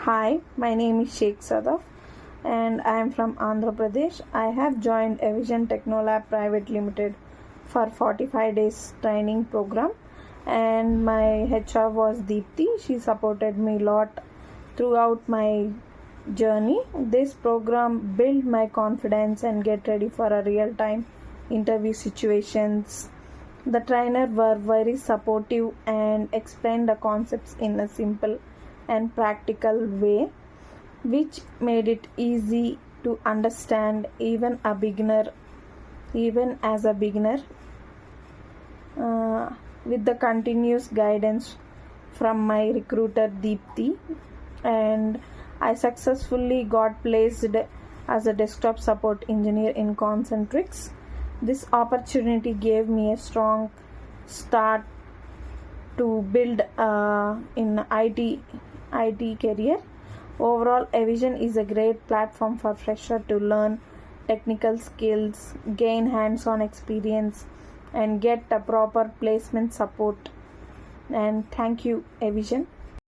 Hi, my name is Sheikh Sadaf and I am from Andhra Pradesh. I have joined Avision Technolab Private Limited for 45 days training program and my HR was Deepthi. She supported me a lot throughout my journey. This program built my confidence and get ready for a real time interview situations. The trainer were very supportive and explained the concepts in a simple and practical way, which made it easy to understand even as a beginner. With the continuous guidance from my recruiter Deepthi, and I successfully got placed as a desktop support engineer in Concentrix. This opportunity gave me a strong start to build in IT career. Overall, Avision is a great platform for fresher to learn technical skills, gain hands-on experience, and get a proper placement support. And thank you, Avision.